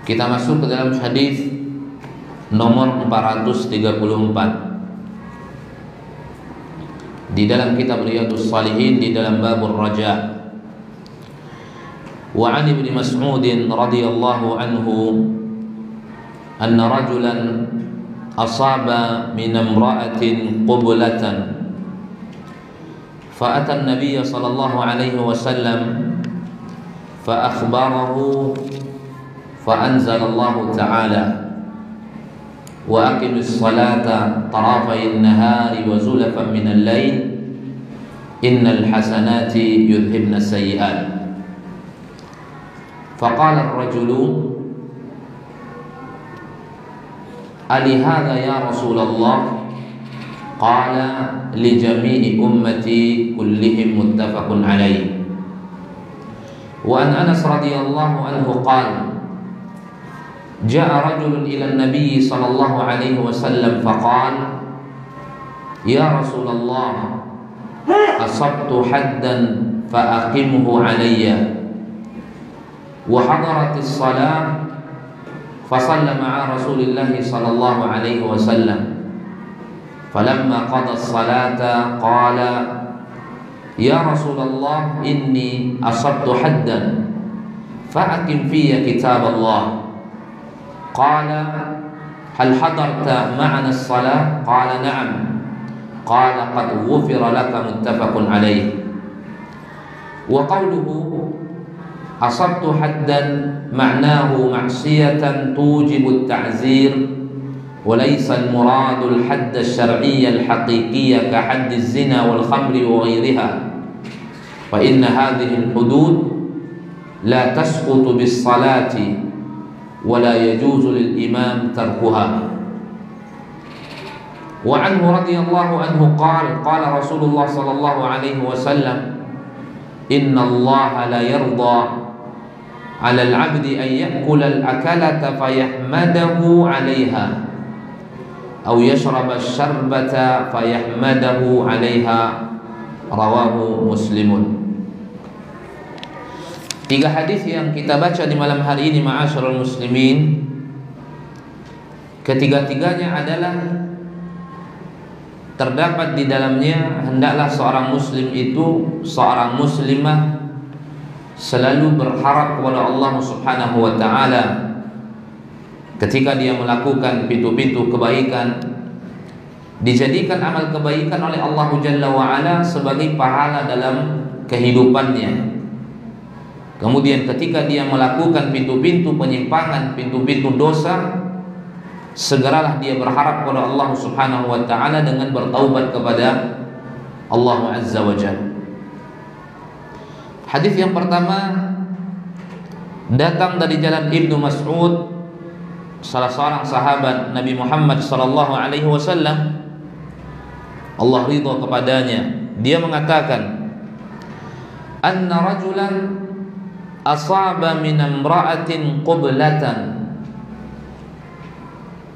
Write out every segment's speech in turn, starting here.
Kita masuk ke dalam hadis nomor 434 di dalam kitab Riyadhus Shalihin di dalam babur Raja. Wa 'an Ibnu Mas'ud radhiyallahu anhu anna rajulan asaba min imra'atin qublatan fa ata an-nabiy sallallahu alaihi wasallam fa akhbarahu fa anzalallahu ta'ala wa aqimis salata tarafay an-nahari wa zulfan min al-lail innal hasanati yudhhibna as-sayyi'at. Faqala ar-rajulu ali hadha ya Rasulullah? Qala li jami'i ummati kullihim muttafaqun alayh. Wa an Anas radhiyallahu anhu qala ja'a rajulun ila an-nabiy sallallahu alaihi wasallam faqala ya Rasulullah asabtu haddan fa aqimhu alayya wa hadaratis salah fasalla ma'a Rasulillah sallallahu alaihi wasallam falamma qada as-salata qala ya Rasulullah inni asabtu haddan fa aqim fiyya kitab Allah. Qala hal hadarta ma'ana as-salah? Qala na'am. Qala qad ghufira laka muttafaqun alayh. Wa qawluhu asabtu haddan ma'nahu ma'siyatan tujibu at-ta'zir wa laysa al-muradu al-hadd ash-shar'iyya al-haqiqiyya ka hadd az-zina wal khamri wa ghayriha fa inna hadhihi al-hudud la tasqutu bis-salati ولا يجوز للإمام تركها. وعنه رضي الله عنه قال رسول الله صلى الله عليه وسلم إن الله لا يرضى على العبد أن يأكل الأكلة فيحمده عليها أو يشرب الشربة فيحمده عليها. رواه مسلم. Tiga hadis yang kita baca di malam hari ini ma'asyiral muslimin, ketiga-tiganya adalah terdapat di dalamnya hendaklah seorang muslim itu, seorang muslimah selalu berharap kepada Allah Subhanahu wa taala ketika dia melakukan pintu-pintu kebaikan, dijadikan amal kebaikan oleh Allah Jalla wa Ala sebagai pahala dalam kehidupannya. Kemudian ketika dia melakukan pintu-pintu penyimpangan, pintu-pintu dosa, segeralah dia berharap kepada Allah Subhanahu wa taala dengan bertaubat kepada Allah Azza wa Jalla. Hadis yang pertama datang dari jalan Ibnu Mas'ud, salah seorang sahabat Nabi Muhammad sallallahu alaihi wasallam, Allah ridha kepadanya. Dia mengatakan, anna rajulan asaba min imra'atin qublatan.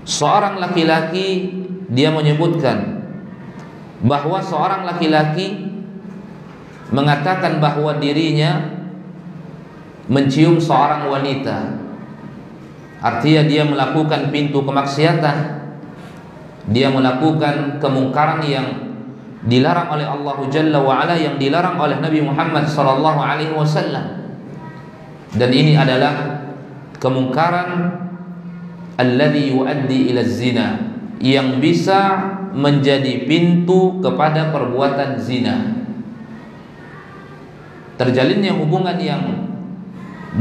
Seorang laki-laki, dia menyebutkan bahwa seorang laki-laki mengatakan bahwa dirinya mencium seorang wanita. Artinya dia melakukan pintu kemaksiatan, dia melakukan kemungkaran yang dilarang oleh Allah Jalla wa Ala, yang dilarang oleh Nabi Muhammad sallallahu alaihi wasallam. Dan ini adalah kemungkaran alladhi yuaddi ila zina, yang bisa menjadi pintu kepada perbuatan zina. Terjalinnya hubungan yang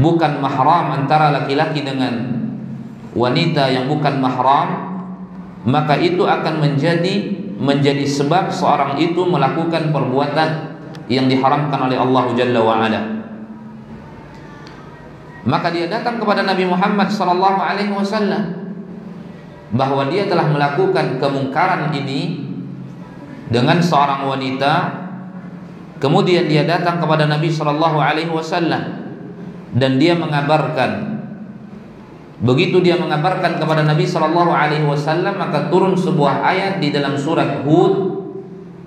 bukan mahram antara laki-laki dengan wanita yang bukan mahram, maka itu akan menjadi sebab seorang itu melakukan perbuatan yang diharamkan oleh Allah Jalla wa Ala. Maka dia datang kepada Nabi Muhammad sallallahu alaihi wasallam bahwa dia telah melakukan kemungkaran ini dengan seorang wanita. Kemudian dia datang kepada Nabi sallallahu alaihi wasallam dan dia mengabarkan. Begitu dia mengabarkan kepada Nabi sallallahu alaihi wasallam, maka turun sebuah ayat di dalam surat Hud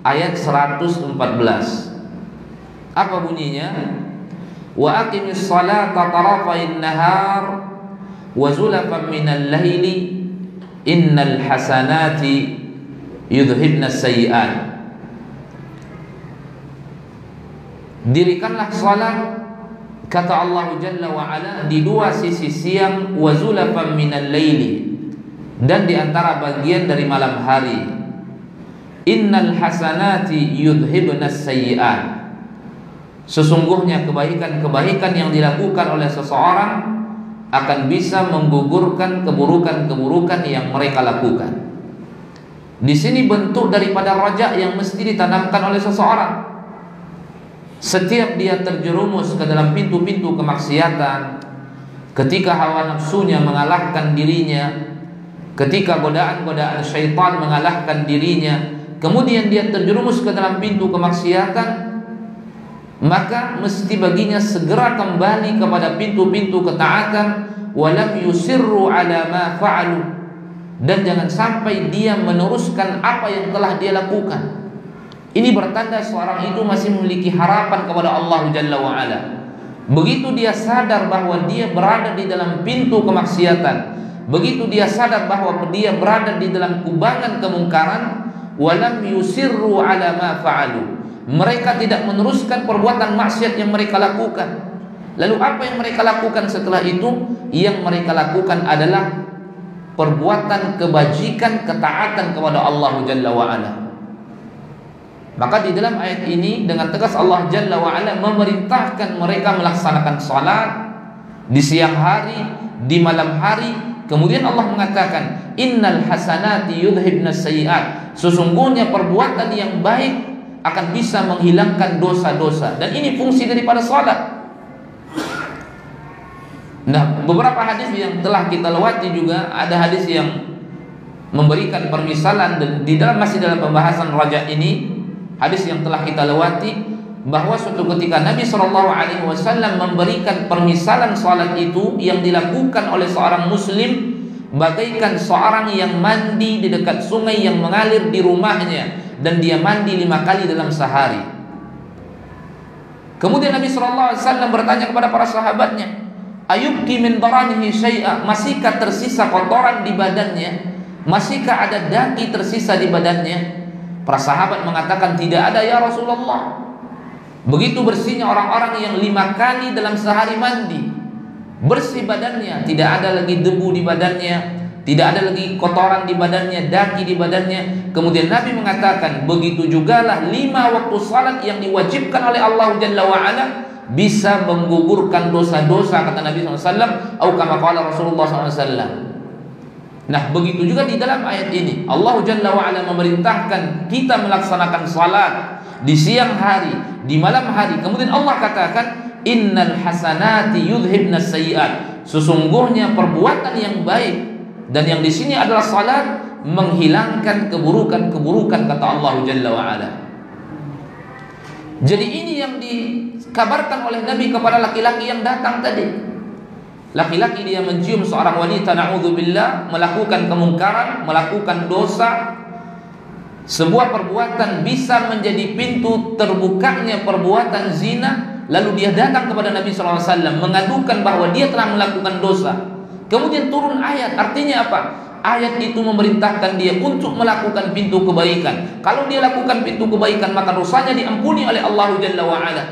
ayat 114. Apa bunyinya? Wa aqimis salata tarafayn nahar wa zulafan minal laili innal hasanati yudhibnas sayyi'at. Dirikanlah salat, kata Allah Jalla wa Ala, di dua sisi siang, wa zulafan minal laili, dan di antara bagian dari malam hari. Innal hasanati yudhibnas sayyi'at. Sesungguhnya kebaikan-kebaikan yang dilakukan oleh seseorang akan bisa menggugurkan keburukan-keburukan yang mereka lakukan. Di sini bentuk daripada raja yang mesti ditanamkan oleh seseorang. Setiap dia terjerumus ke dalam pintu-pintu kemaksiatan, ketika hawa nafsunya mengalahkan dirinya, ketika godaan-godaan syaitan mengalahkan dirinya, kemudian dia terjerumus ke dalam pintu kemaksiatan, maka mesti baginya segera kembali kepada pintu-pintu ketaatan, walam yusirru ala ma fa'alu, dan jangan sampai dia meneruskan apa yang telah dia lakukan. Ini bertanda seorang itu masih memiliki harapan kepada Allah Jalla wa Ala. Begitu dia sadar bahwa dia berada di dalam pintu kemaksiatan, begitu dia sadar bahwa dia berada di dalam kubangan kemungkaran, walam yusirru ala ma fa'alu, mereka tidak meneruskan perbuatan maksiat yang mereka lakukan. Lalu apa yang mereka lakukan setelah itu? Yang mereka lakukan adalah perbuatan kebajikan, ketaatan kepada Allah Jalla wa Ala. Maka di dalam ayat ini dengan tegas Allah Jalla wa Ala memerintahkan mereka melaksanakan salat di siang hari, di malam hari. Kemudian Allah mengatakan, innal hasanati yudhibnas sayyi'at. Sesungguhnya perbuatan yang baik akan bisa menghilangkan dosa-dosa, dan ini fungsi daripada salat. Nah, beberapa hadis yang telah kita lewati juga ada hadis yang memberikan permisalan, dan di dalam masih dalam pembahasan raja ini, hadis yang telah kita lewati bahwa suatu ketika Nabi SAW memberikan permisalan salat itu yang dilakukan oleh seorang muslim bagaikan seorang yang mandi di dekat sungai yang mengalir di rumahnya, dan dia mandi 5 kali dalam sehari. Kemudian Nabi SAW bertanya kepada para sahabatnya, ayubki min daranihi syai'a, masihkah tersisa kotoran di badannya? Masihkah ada daki tersisa di badannya? Para sahabat mengatakan, tidak ada ya Rasulullah. Begitu bersihnya orang-orang yang 5 kali dalam sehari mandi, bersih badannya, tidak ada lagi debu di badannya, tidak ada lagi kotoran di badannya, daki di badannya. Kemudian Nabi mengatakan, begitu jugalah 5 waktu salat yang diwajibkan oleh Allah Jalla wa Ala bisa menggugurkan dosa-dosa, kata Nabi SAW, atau kama qala Rasulullah SAW. Nah, begitu juga di dalam ayat ini Allah Jalla wa Ala memerintahkan kita melaksanakan salat di siang hari, di malam hari. Kemudian Allah katakan, innal hasanati yudhibnas sayyi'at. Sesungguhnya perbuatan yang baik, dan yang di sini adalah salat, menghilangkan keburukan-keburukan, kata Allah Jalla wa Ala. Jadi ini yang dikabarkan oleh Nabi kepada laki-laki yang datang tadi. Laki-laki dia mencium seorang wanita, na'udzubillah, melakukan kemungkaran, melakukan dosa. Sebuah perbuatan bisa menjadi pintu terbukanya perbuatan zina. Lalu dia datang kepada Nabi SAW mengadukan bahwa dia telah melakukan dosa. Kemudian turun ayat, artinya apa? Ayat itu memerintahkan dia untuk melakukan pintu kebaikan. Kalau dia lakukan pintu kebaikan, maka dosanya diampuni oleh Allah Jalla wa Ala.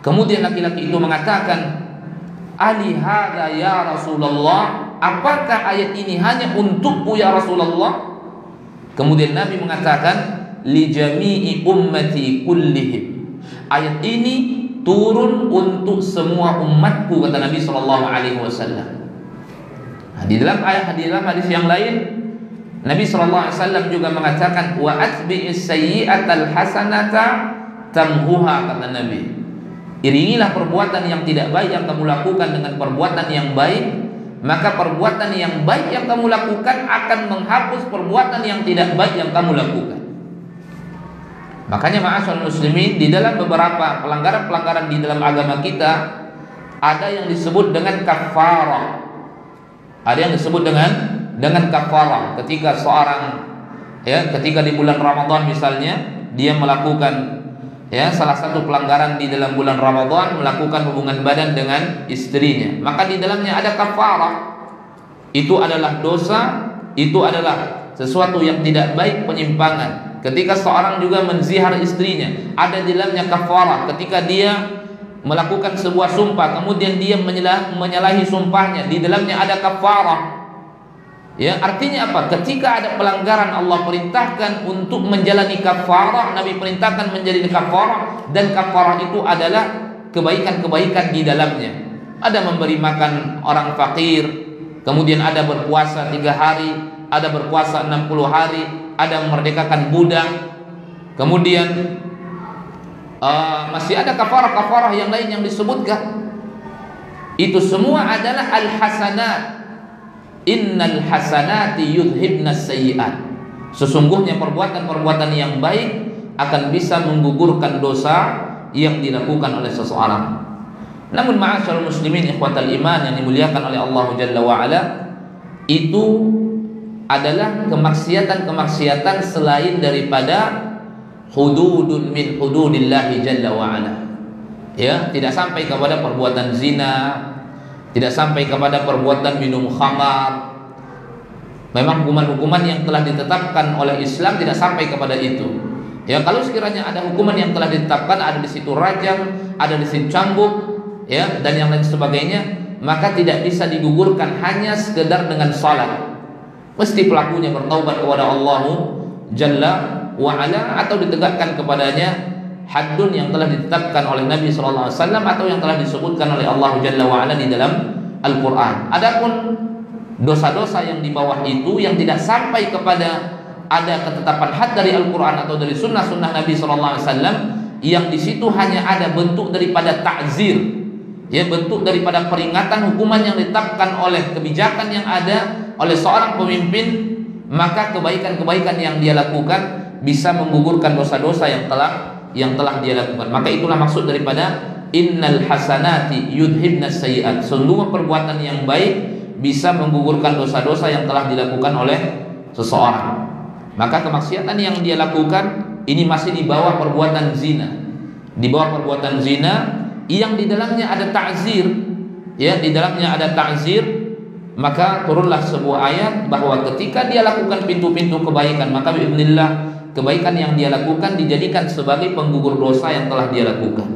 Kemudian laki-laki itu mengatakan, Ali hadza ya Rasulullah, apakah ayat ini hanya untukku ya Rasulullah? Kemudian Nabi mengatakan, li jami'i ummati kullihim. Ayat ini turun untuk semua umatku, kata Nabi SAW. Nah, di dalam hadis yang lain, Nabi SAW juga mengatakan, wa atbi'is sayyi'atal hasanata tamhuha, kata Nabi. Iringilah perbuatan yang tidak baik yang kamu lakukan dengan perbuatan yang baik, maka perbuatan yang baik yang kamu lakukan akan menghapus perbuatan yang tidak baik yang kamu lakukan. Makanya ma'asyiral muslimin, di dalam beberapa pelanggaran-pelanggaran di dalam agama kita ada yang disebut dengan kafarah. Ada yang disebut dengan kafarah. Ketika seorang ketika di bulan Ramadan misalnya dia melakukan ya, salah satu pelanggaran di dalam bulan Ramadan melakukan hubungan badan dengan istrinya, maka di dalamnya ada kafarah. Itu adalah dosa, itu adalah sesuatu yang tidak baik, penyimpangan. Ketika seorang juga menzihar istrinya, ada di dalamnya kafarah. Ketika dia melakukan sebuah sumpah, kemudian dia menyalahi sumpahnya, di dalamnya ada kafarah. Ya, artinya apa? Ketika ada pelanggaran, Allah perintahkan untuk menjalani kafarah, Nabi perintahkan menjalani kafarah, dan kafarah itu adalah kebaikan-kebaikan di dalamnya. Ada memberi makan orang fakir, kemudian ada berpuasa 3 hari, ada berpuasa 60 hari, ada memerdekakan budak, kemudian masih ada kafarah-kafarah yang lain yang disebutkan. Itu semua adalah al-hasanat. Innal hasanati yudhibnas sayyi'at. Sesungguhnya perbuatan-perbuatan yang baik akan bisa menggugurkan dosa yang dilakukan oleh seseorang. Namun ma'asyarul muslimin ikhwatal iman yang dimuliakan oleh Allah Jalla wa Ala, itu adalah kemaksiatan-kemaksiatan selain daripada hududun min hududillahi Jalla wa Ala. Ya, tidak sampai kepada perbuatan zina, tidak sampai kepada perbuatan minum khamar. Memang hukuman-hukuman yang telah ditetapkan oleh Islam tidak sampai kepada itu. Ya, kalau sekiranya ada hukuman yang telah ditetapkan, ada di situ rajam, ada di situ cambuk, ya, dan yang lain sebagainya, maka tidak bisa digugurkan hanya sekedar dengan salat. Mesti pelakunya bertaubat kepada Allah Jalla wa Ala, atau ditegakkan kepadanya haddun yang telah ditetapkan oleh Nabi sallallahu alaihi wasallam atau yang telah disebutkan oleh Allah Jalla wa Ala di dalam Al-Qur'an. Adapun dosa-dosa yang di bawah itu yang tidak sampai kepada ada ketetapan had dari Al-Qur'an atau dari sunnah-sunnah Nabi sallallahu alaihi wasallam, yang di situ hanya ada bentuk daripada ta'zir, ya, bentuk daripada peringatan, hukuman yang ditetapkan oleh kebijakan yang ada oleh seorang pemimpin, maka kebaikan-kebaikan yang dia lakukan bisa menggugurkan dosa-dosa yang telah dia lakukan. Maka itulah maksud daripada innal hasanati yudhibnas sayyi'at. Semua perbuatan yang baik bisa menggugurkan dosa-dosa yang telah dilakukan oleh seseorang. Maka kemaksiatan yang dia lakukan ini masih di bawah perbuatan zina. Di bawah perbuatan zina yang di dalamnya ada ta'zir, ya, di dalamnya ada ta'zir, maka turunlah sebuah ayat bahwa ketika dia lakukan pintu-pintu kebaikan, maka biidznillah kebaikan yang dia lakukan dijadikan sebagai penggugur dosa yang telah dia lakukan.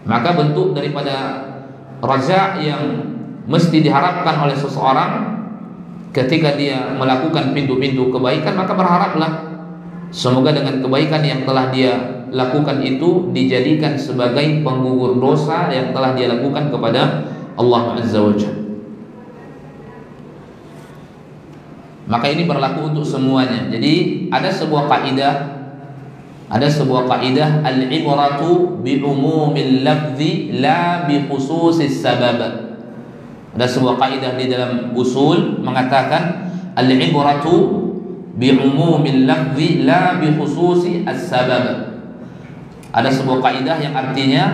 Maka bentuk daripada raja yang mesti diharapkan oleh seseorang ketika dia melakukan pintu-pintu kebaikan, maka berharaplah semoga dengan kebaikan yang telah dia lakukan itu dijadikan sebagai penggugur dosa yang telah dia lakukan kepada Allah Azza wa Jalla. Maka ini berlaku untuk semuanya. Jadi ada sebuah kaidah al-ibratu bi umumil lafzi la bi khususis sabab. Ada sebuah kaidah di dalam usul mengatakan al-ibratu bi umumil lafzi la bi khususi as-sabab. Ada sebuah kaidah yang artinya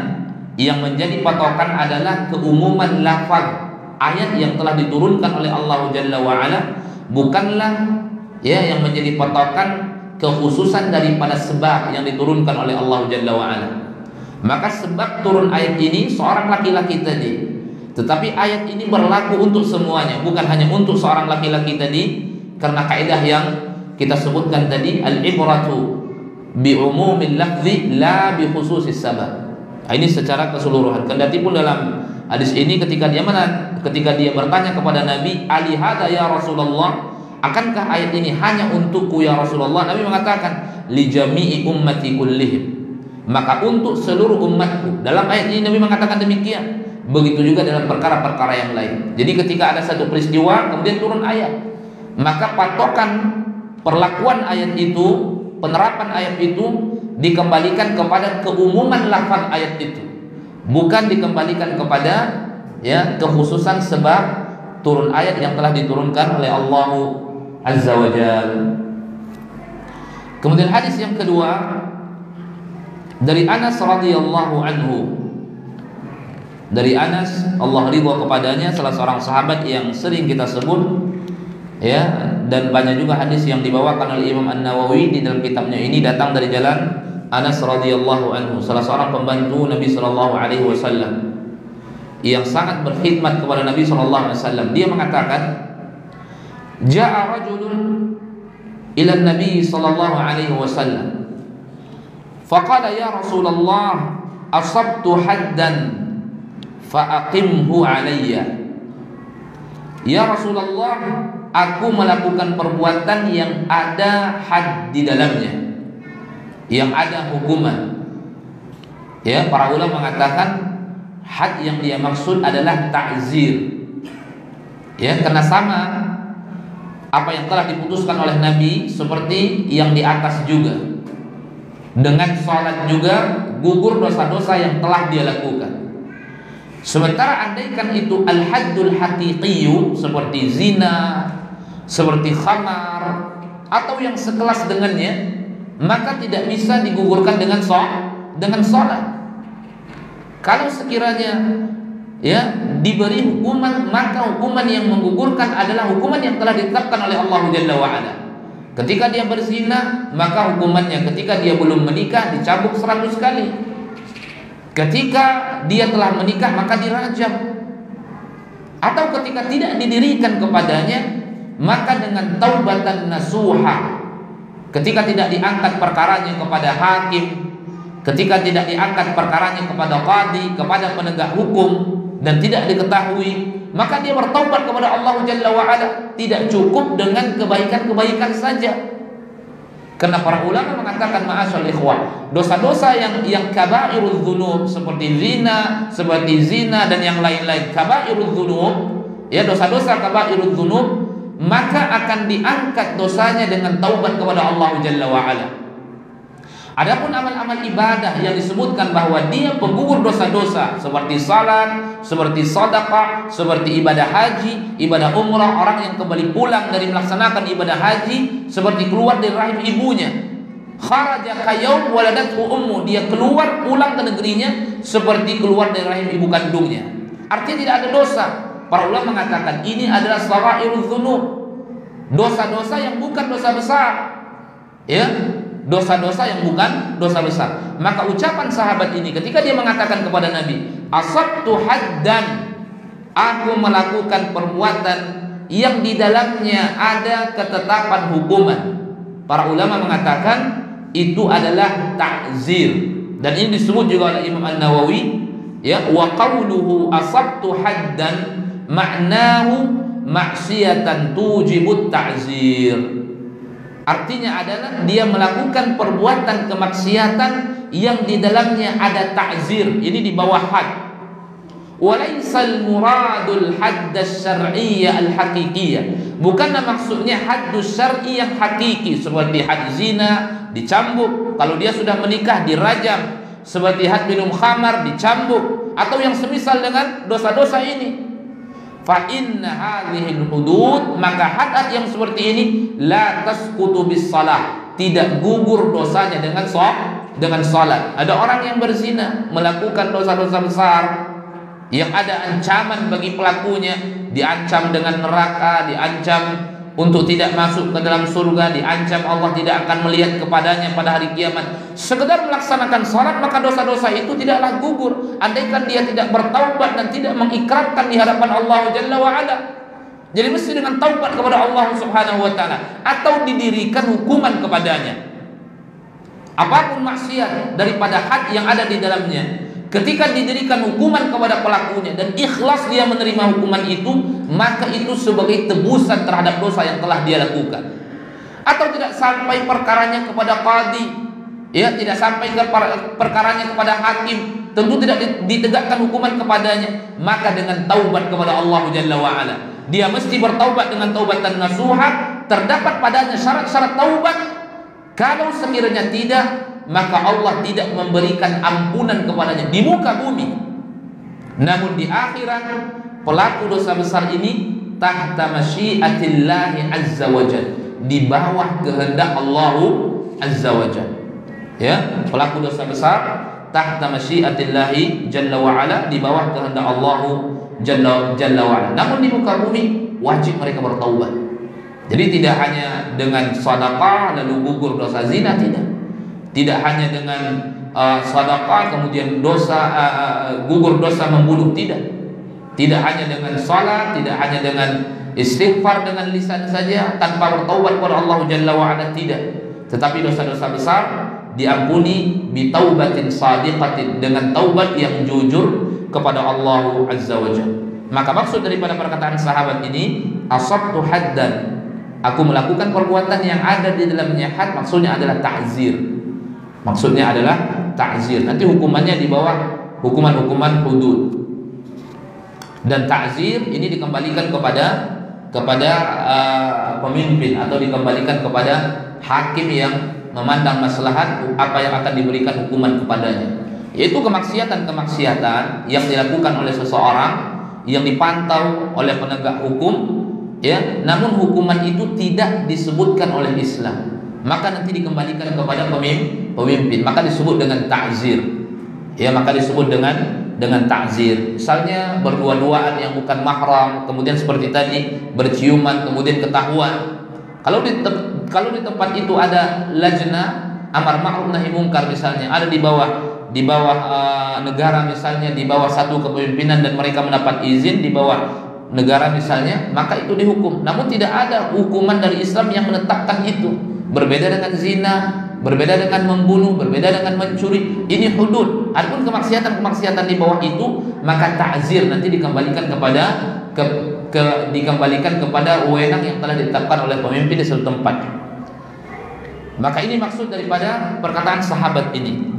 yang menjadi patokan adalah keumuman lafaz ayat yang telah diturunkan oleh Allah Jalla wa Ala, bukanlah, ya, yang menjadi patokan kekhususan daripada sebab yang diturunkan oleh Allah Jalla wa Ala. Maka sebab turun ayat ini seorang laki-laki tadi, tetapi ayat ini berlaku untuk semuanya, bukan hanya untuk seorang laki-laki tadi, karena kaidah yang kita sebutkan tadi, al-ibratu bi umumil lafzi la bi khususis sabab. Ini secara keseluruhan. Kendati pun dalam hadis ini ketika dia bertanya kepada Nabi, alihada ya Rasulullah, akankah ayat ini hanya untukku ya Rasulullah? Nabi mengatakan li jami'i ummati kullihim, maka untuk seluruh umatku. Dalam ayat ini Nabi mengatakan demikian. Begitu juga dalam perkara-perkara yang lain. Jadi ketika ada satu peristiwa kemudian turun ayat, maka patokan perlakuan ayat itu, penerapan ayat itu dikembalikan kepada keumuman lafaz ayat itu, bukan dikembalikan kepada, ya, kekhususan sebab turun ayat yang telah diturunkan oleh Allah Azza wa Jalla. Kemudian hadis yang kedua dari Anas radhiyallahu anhu. Dari Anas, Allah ridha kepadanya, salah seorang sahabat yang sering kita sebut, ya, dan banyak juga hadis yang dibawakan oleh Imam An-Nawawi di dalam kitabnya ini datang dari jalan Anas radhiyallahu anhu, salah seorang pembantu Nabi sallallahu alaihi wasallam yang sangat berkhidmat kepada Nabi sallallahu alaihi wasallam, dia mengatakan, "Ja'a rajulun ila Nabi sallallahu alaihi wasallam, faqala ya Rasulullah, asabtu haddan fa'aqimhu alayya." Ya Rasulullah, aku melakukan perbuatan yang ada had di dalamnya, yang ada hukuman. Ya, para ulama mengatakan had yang dia maksud adalah ta'zir. Ya, karena sama apa yang telah diputuskan oleh Nabi seperti yang di atas juga. Dengan salat juga gugur dosa-dosa yang telah dia lakukan. Sementara andaikan itu al-haddul haqiqiyyu seperti zina, seperti khamar atau yang sekelas dengannya, maka tidak bisa digugurkan dengan salat. Kalau sekiranya ya diberi hukuman, maka hukuman yang menggugurkan adalah hukuman yang telah ditetapkan oleh Allah Jalla wa Ala. Ketika dia berzina, maka hukumannya ketika dia belum menikah dicambuk 100 kali. Ketika dia telah menikah maka dirajam. Atau ketika tidak didirikan kepadanya, maka dengan taubatan nasuha, ketika tidak diangkat perkaranya kepada hakim, ketika tidak diangkat perkaranya kepada qadi, kepada penegak hukum, dan tidak diketahui, maka dia bertaubat kepada Allah Jalla wa Ala. Tidak cukup dengan kebaikan-kebaikan saja. Karena para ulama mengatakan, ma'asyal ikhwah, dosa-dosa yang kabairul dzunub seperti zina dan yang lain-lain, kabairul dzunub, ya dosa-dosa kabairul dzunub, maka akan diangkat dosanya dengan taubat kepada Allah Jalla wa Ala. Adapun amal-amal ibadah yang disebutkan bahwa dia penggugur dosa-dosa seperti salat, seperti sedekah, seperti ibadah haji, ibadah umrah, orang yang kembali pulang dari melaksanakan ibadah haji seperti keluar dari rahim ibunya. Kharaja kayaum waladathu ummu, dia keluar pulang ke negerinya seperti keluar dari rahim ibu kandungnya. Artinya tidak ada dosa. Para ulama mengatakan ini adalah shaghairudz dzunub, dosa-dosa yang bukan dosa besar. Ya, dosa-dosa yang bukan dosa besar. Maka ucapan sahabat ini ketika dia mengatakan kepada Nabi, asabtu haddan, aku melakukan perbuatan yang di dalamnya ada ketetapan hukuman. Para ulama mengatakan itu adalah ta'zir, dan ini disebut juga oleh Imam An-Nawawi, ya, wa qawluhu asabtu haddan ma'nahu ma'siyatan tujibut ta'zir. Artinya adalah dia melakukan perbuatan kemaksiatan yang di dalamnya ada ta'zir. Ini di bawah had. Walaisal muradul haddus syar'iyyah al-haqiqiyyah. Bukanlah maksudnya haddus syar'i yang hakiki seperti had zina dicambuk, kalau dia sudah menikah dirajam, seperti had minum khamar dicambuk, atau yang semisal dengan dosa-dosa ini. Fa inna hadhil hudud, maka had yang seperti ini la tasqutu bis salah, tidak gugur dosanya dengan salat. Ada orang yang berzina, melakukan dosa-dosa besar yang ada ancaman bagi pelakunya, diancam dengan neraka, diancam untuk tidak masuk ke dalam surga, diancam Allah tidak akan melihat kepadanya pada hari kiamat. Sekedar melaksanakan salat, maka dosa-dosa itu tidaklah gugur andaikan dia tidak bertaubat dan tidak mengikrarkan di hadapan Allah Jalla wa Ala. Jadi mesti dengan taubat kepada Allah Subhanahu wa taala atau didirikan hukuman kepadanya. Apapun maksiat daripada had yang ada di dalamnya, ketika didirikan hukuman kepada pelakunya dan ikhlas dia menerima hukuman itu, maka itu sebagai tebusan terhadap dosa yang telah dia lakukan. Atau tidak sampai perkaranya kepada qadi, ya, tidak sampai ke perkaranya kepada hakim, tentu tidak ditegakkan hukuman kepadanya, maka dengan taubat kepada Allah Jalla wa Ala. Dia mesti bertaubat dengan taubatan nasuha, terdapat padanya syarat-syarat taubat. Kalau sekiranya tidak, maka Allah tidak memberikan ampunan kepadanya di muka bumi. Namun di akhirat, pelaku dosa besar ini tahta masyiatillahi azza wajalla, di bawah kehendak Allah azza wajalla. Ya, pelaku dosa besar tahta masyiatillahi jalla wa ala, di bawah kehendak Allah jalla wa ala. Namun di muka bumi wajib mereka bertaubat. Jadi tidak hanya dengan sedekah lalu gugur dosa zina, tidak. Tidak hanya dengan sedekah kemudian dosa gugur dosa membunuh, tidak. Tidak hanya dengan salat, tidak hanya dengan istighfar dengan lisan saja tanpa bertaubat kepada Allah Jalla wa Ala, tidak. Tetapi dosa-dosa besar diampuni bi taubatin shadiqatin, dengan taubat yang jujur kepada Allah Azza wa Jalla. Maka maksud daripada perkataan sahabat ini, asabtu haddan, aku melakukan perbuatan yang ada di dalamnya had, maksudnya adalah ta'zir. Maksudnya adalah ta'zir. Nanti hukumannya di bawah hukuman-hukuman hudud. Dan ta'zir ini dikembalikan kepada pemimpin atau dikembalikan kepada hakim yang memandang maslahat apa yang akan diberikan hukuman kepadanya. Yaitu kemaksiatan-kemaksiatan yang dilakukan oleh seseorang yang dipantau oleh penegak hukum, ya, namun hukuman itu tidak disebutkan oleh Islam, maka nanti dikembalikan kepada pemimpin, maka disebut dengan ta'zir. Ya, maka disebut dengan ta'zir. Misalnya berdua-duaan yang bukan mahram, kemudian seperti tadi berciuman, kemudian ketahuan. Kalau di tempat itu ada lajnah amar ma'ruf nahi munkar misalnya, ada di bawah negara misalnya, di bawah satu kepemimpinan dan mereka mendapat izin di bawah negara misalnya, maka itu dihukum. Namun tidak ada hukuman dari Islam yang menetapkan itu. Berbeda dengan zina, berbeda dengan membunuh, berbeda dengan mencuri. Ini hudud. Adapun kemaksiatan di bawah itu, maka ta'zir nanti dikembalikan kepada wewenang yang telah ditetapkan oleh pemimpin di suatu tempat. Maka ini maksud daripada perkataan sahabat ini.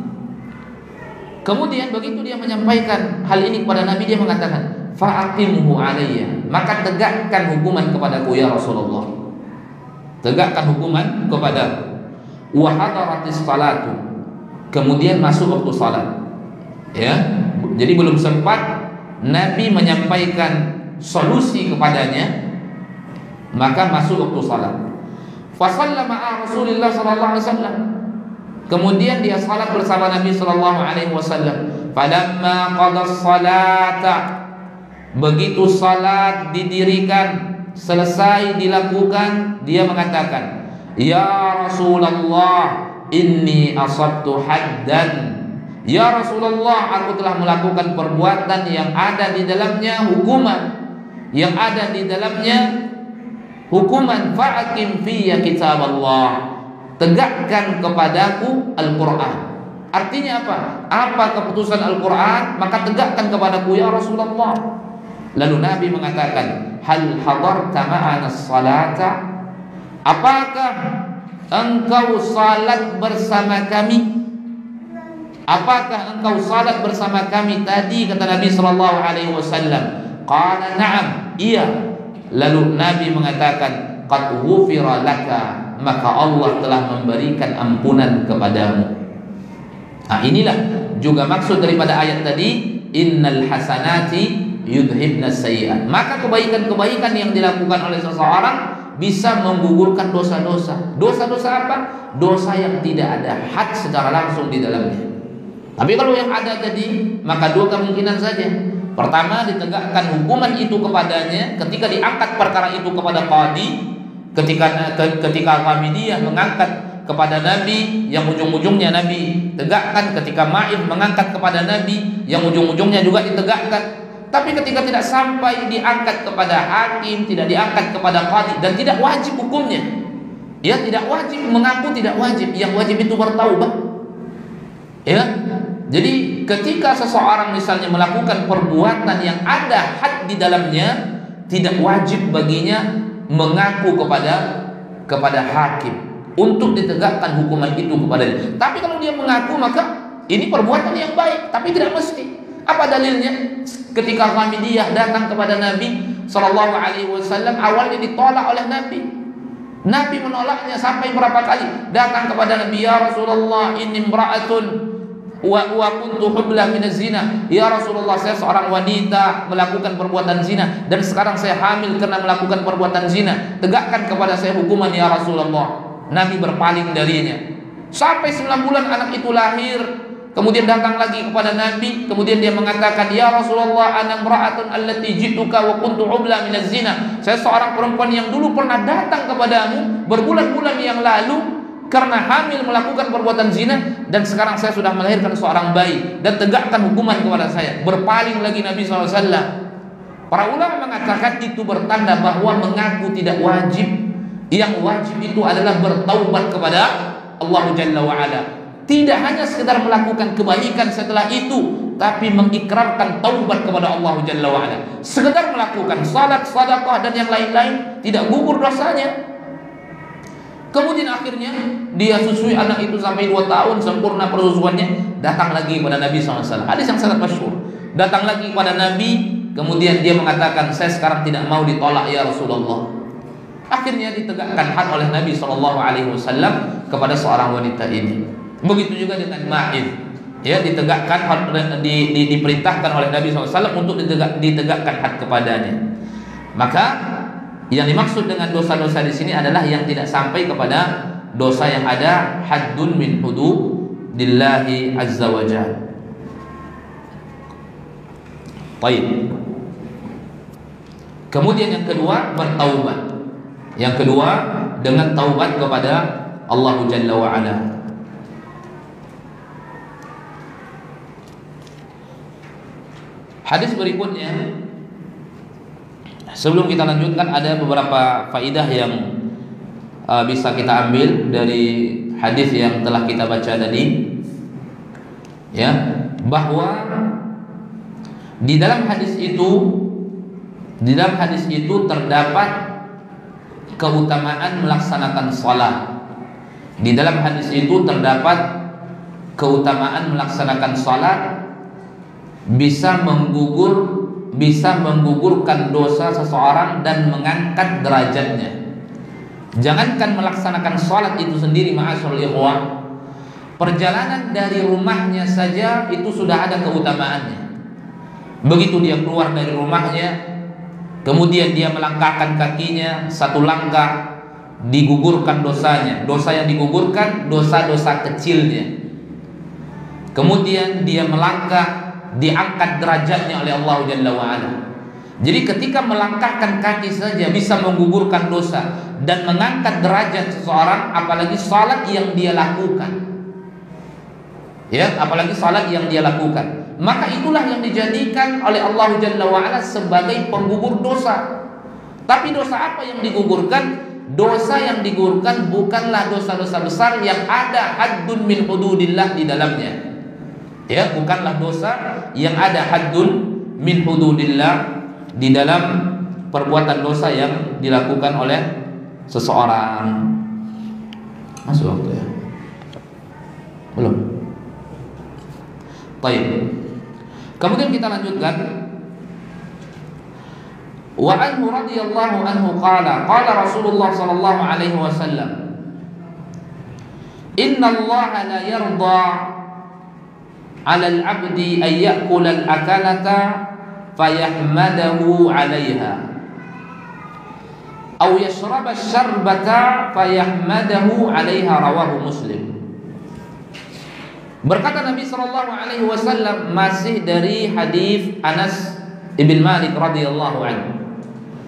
Kemudian begitu dia menyampaikan hal ini kepada Nabi, dia mengatakan, fa'aqimhu alayya, maka tegakkan hukuman kepadaku ya Rasulullah. Tegakkan hukuman kepada wa hadaratis salatu, kemudian masuk waktu salat. Ya, jadi belum sempat Nabi menyampaikan solusi kepadanya, maka masuk waktu salat. Fa sallama Rasulullah sallallahu alaihi wasallam, kemudian dia salat bersama Nabi sallallahu alaihi wasallam. Falamma qada salata, begitu salat didirikan, selesai dilakukan, dia mengatakan, ya Rasulullah, inni asabtu haddan. Ya Rasulullah, aku telah melakukan perbuatan yang ada di dalamnya hukuman, yang ada di dalamnya hukuman. Fa'akim fiyya kitab Allah, tegakkan kepadaku Al-Quran. Artinya apa? Apa keputusan Al-Quran, maka tegakkan kepadaku ya Rasulullah. Lalu Nabi mengatakan, hal hadarta ma'ana salata, apakah engkau salat bersama kami? Apakah engkau salat bersama kami tadi? Kata Nabi sallallahu alaihi wasallam. Qala na'am, iya. Lalu Nabi mengatakan, qad ghufira laka, maka Allah telah memberikan ampunan kepadamu. Nah, inilah juga maksud daripada ayat tadi, innal hasanati yudhibna sayyi'at. Maka kebaikan-kebaikan yang dilakukan oleh seseorang bisa menggugurkan dosa-dosa. Dosa-dosa apa? Dosa yang tidak ada had secara langsung di dalamnya. Tapi kalau yang ada tadi, maka dua kemungkinan saja. Pertama, ditegakkan hukuman itu kepadanya ketika diangkat perkara itu kepada qadi, ketika Hamidiyah mengangkat kepada Nabi, yang ujung-ujungnya Nabi tegakkan. Ketika Ma'id mengangkat kepada Nabi, yang ujung-ujungnya juga ditegakkan. Tapi ketika tidak sampai diangkat kepada hakim, tidak diangkat kepada qadi, dan tidak wajib hukumnya, ya, tidak wajib mengaku, tidak wajib. Yang wajib itu bertaubat. Ya, jadi ketika seseorang misalnya melakukan perbuatan yang ada had di dalamnya, tidak wajib baginya mengaku kepada hakim untuk ditegakkan hukuman itu kepadanya. Tapi kalau dia mengaku, maka ini perbuatan yang baik, tapi tidak mesti. Apa dalilnya? Ketika Hamidiyah datang kepada Nabi sallallahu alaihi wasallam, awalnya ditolak oleh Nabi. Nabi menolaknya sampai berapa kali. Datang kepada Nabi, ya Rasulullah, inni imra'atun wa kuntu hubla min zina. Ya Rasulullah, saya seorang wanita melakukan perbuatan zina dan sekarang saya hamil karena melakukan perbuatan zina. Tegakkan kepada saya hukuman ya Rasulullah. Nabi berpaling darinya. Sampai 9 bulan anak itu lahir. Kemudian datang lagi kepada Nabi, kemudian dia mengatakan, ya Rasulullah, ana imra'atun allati jituka wa kuntu hubla min zina. Saya seorang perempuan yang dulu pernah datang kepadamu berbulan-bulan yang lalu karena hamil melakukan perbuatan zina, dan sekarang saya sudah melahirkan seorang bayi, dan tegakkan hukuman kepada saya. Berpaling lagi Nabi SAW. Para ulama mengatakan itu bertanda bahwa mengaku tidak wajib. Yang wajib itu adalah bertaubat kepada Allah Jalla wa'ala. Tidak hanya sekedar melakukan kebaikan setelah itu, tapi mengikrarkan taubat kepada Allah Jalla wa'ala. Sekedar melakukan salat, sedekah, dan yang lain-lain, tidak gugur dosanya. Kemudian akhirnya dia susui anak itu sampai 2 tahun sempurna persusuannya, datang lagi kepada Nabi SAW. Hadis yang sangat masyhur. Datang lagi kepada Nabi, kemudian dia mengatakan, saya sekarang tidak mau ditolak ya Rasulullah. Akhirnya ditegakkan had oleh Nabi SAW kepada seorang wanita ini. Begitu juga dengan Ma'id, ya, ditegakkan, diperintahkan oleh Nabi SAW untuk ditegakkan had kepadanya. Maka yang dimaksud dengan dosa-dosa di sini adalah yang tidak sampai kepada dosa yang ada haddun min hududillahi azza wa jalla. Baik. Kemudian yang kedua, bertaubat. Yang kedua, dengan taubat kepada Allah Jalla wa ala. Hadis berikutnya, sebelum kita lanjutkan, ada beberapa faidah yang bisa kita ambil dari hadis yang telah kita baca tadi, ya, bahwa di dalam hadis itu terdapat keutamaan melaksanakan salat. Di dalam hadis itu terdapat keutamaan melaksanakan salat, bisa menggugurkan dosa seseorang dan mengangkat derajatnya. Jangankan melaksanakan salat itu sendiri, ma'asyiral ikhwan, perjalanan dari rumahnya saja itu sudah ada keutamaannya. Begitu dia keluar dari rumahnya, kemudian dia melangkahkan kakinya, 1 langkah digugurkan dosanya. Dosa yang digugurkan dosa-dosa kecilnya. Kemudian dia melangkah, diangkat derajatnya oleh Allah Jalla wa'ala. Jadi ketika melangkahkan kaki saja bisa menggugurkan dosa dan mengangkat derajat seseorang, apalagi salat yang dia lakukan. Ya, apalagi salat yang dia lakukan. Maka itulah yang dijadikan oleh Allah Jalla wa'ala sebagai penggugur dosa. Tapi dosa apa yang digugurkan? Dosa yang digugurkan bukanlah dosa-dosa besar yang ada haddun min hududillah di dalamnya. Ya, bukanlah dosa yang ada haddun min hududillah di dalam perbuatan dosa yang dilakukan oleh seseorang. Masuk waktu ya? Belum? Baik. Kemudian kita lanjutkan. Wa anhu radhiyallahu anhu qala Rasulullah sallallahu alaihi wasallam, inna Allah la yarda 'ala al-'abdi an ya'kula al-akalata fayahmadahu 'alayha aw yashraba asy-syarbata fayahmadahu 'alayha, rawahu Muslim. Berkata Nabi sallallahu alaihi wasallam, masih dari hadis Anas ibn Malik radhiyallahu anhu,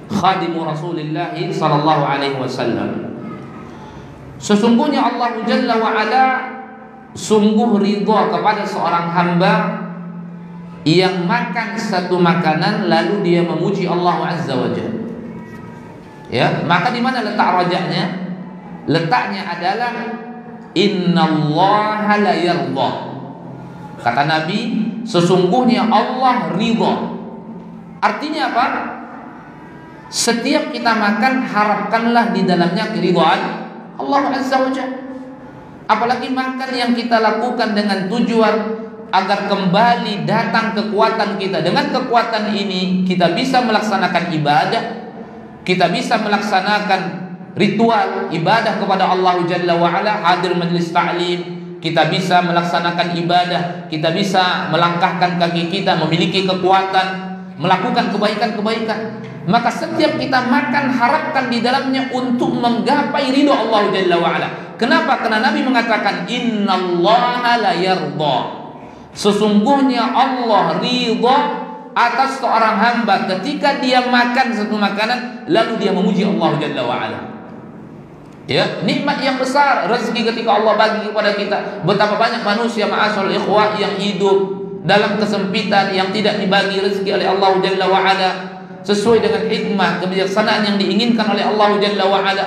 khadimu Rasulillah sallallahu alaihi wasallam, sesungguhnya Allah Jalla wa ala sungguh ridha kepada seorang hamba yang makan satu makanan lalu dia memuji Allah Azza wa Jalla. Ya, maka di mana letak rajaknya? Letaknya adalah innallaha la yarda. Kata Nabi, sesungguhnya Allah ridha. Artinya apa? Setiap kita makan, harapkanlah di dalamnya keridhaan Allah Azza wa Jalla. Apalagi makan yang kita lakukan dengan tujuan agar kembali datang kekuatan kita. Dengan kekuatan ini kita bisa melaksanakan ibadah, kita bisa melaksanakan ritual ibadah kepada Allah Jalla wa'ala, hadir majlis ta'lim, kita bisa melaksanakan ibadah, kita bisa melangkahkan kaki kita, memiliki kekuatan, melakukan kebaikan-kebaikan. Maka setiap kita makan, harapkan di dalamnya untuk menggapai ridho Allah Jalla wa'ala. Kenapa? Karena Nabi mengatakan innallaha la yarda, sesungguhnya Allah ridha atas seorang hamba ketika dia makan satu makanan lalu dia memuji Allah Jalla wa'ala. Ya, nikmat yang besar rezeki ketika Allah bagi kepada kita. Betapa banyak manusia ma'asyarul ikhwah yang hidup dalam kesempitan, yang tidak dibagi rezeki oleh Allah Jalla wa Ala sesuai dengan hikmah kebijaksanaan yang diinginkan oleh Allah Jalla wa Ala.